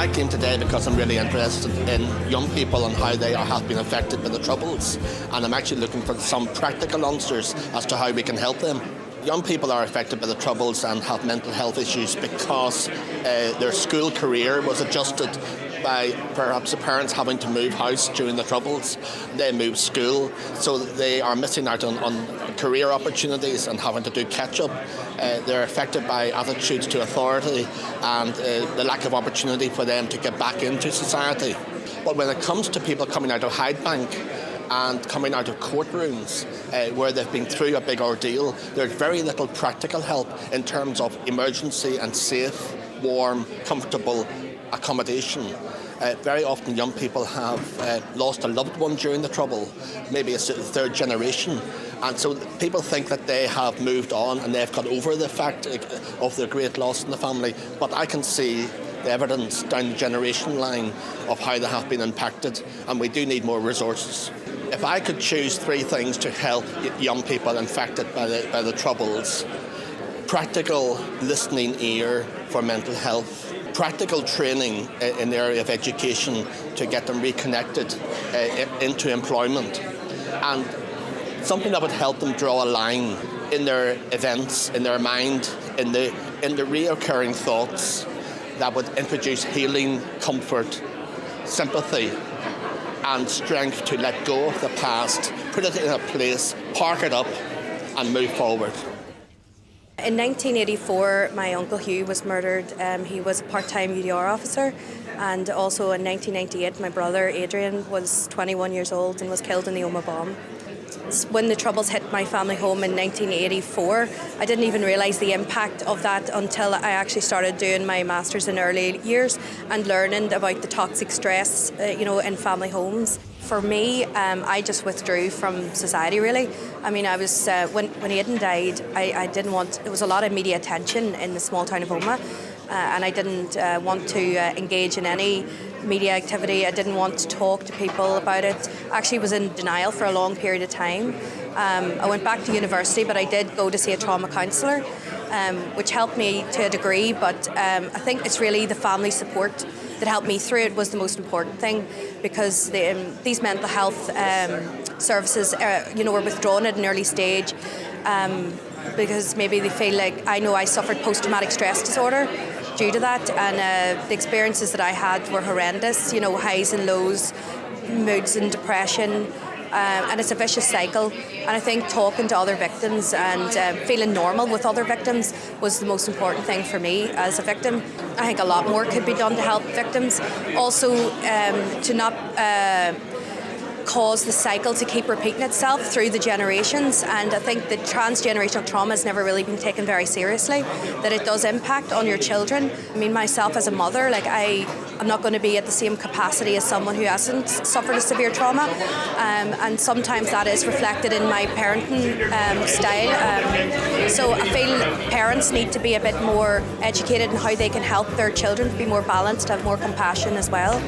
I came today because I'm really interested in young people and how they have been affected by the Troubles, and I'm actually looking for some practical answers as to how we can help them. Young people are affected by the Troubles and have mental health issues because their school career was adjusted by perhaps the parents having to move house during the Troubles. They moved school, so they are missing out on career opportunities and having to do catch-up. They're affected by attitudes to authority and the lack of opportunity for them to get back into society. But when it comes to people coming out of Hydebank and coming out of courtrooms where they've been through a big ordeal, there's very little practical help in terms of emergency and safe, warm, comfortable accommodation. Very often young people have lost a loved one during the Trouble, maybe it's the third generation, and so people think that they have moved on and they've got over the fact of their great loss in the family, but I can see the evidence down the generation line of how they have been impacted, and we do need more resources. If I could choose three things to help young people infected by the Troubles: practical listening ear for mental health, practical training in the area of education to get them reconnected into employment, and something that would help them draw a line in their events, in their mind, in the reoccurring thoughts that would introduce healing, comfort, sympathy and strength to let go of the past, put it in a place, park it up and move forward. In 1984, my uncle Hugh was murdered. He was a part-time UDR officer, and also in 1998, my brother Adrian was 21 years old and was killed in the Omagh bomb. When the Troubles hit my family home in 1984, I didn't even realise the impact of that until I actually started doing my masters in early years and learning about the toxic stress, in family homes. For me, I just withdrew from society, really. I mean, I was when Aidan died, I didn't want. There was a lot of media attention in the small town of Omagh, and I didn't want to engage in any media activity. I didn't want to talk to people about it. I actually was in denial for a long period of time. I went back to university, but I did go to see a trauma counsellor, which helped me to a degree, but I think it's really the family support that helped me through it was the most important thing, because these mental health services were withdrawn at an early stage because maybe they feel like, I know I suffered post-traumatic stress disorder due to that, and the experiences that I had were horrendous, highs and lows, moods and depression, and it's a vicious cycle. And I think talking to other victims and feeling normal with other victims was the most important thing for me as a victim. I think a lot more could be done to help victims. Also, to not cause the cycle to keep repeating itself through the generations, and I think that transgenerational trauma has never really been taken very seriously, that it does impact on your children. I mean, myself as a mother, I'm not going to be at the same capacity as someone who hasn't suffered a severe trauma, and sometimes that is reflected in my parenting style. So I feel parents need to be a bit more educated in how they can help their children to be more balanced, have more compassion as well.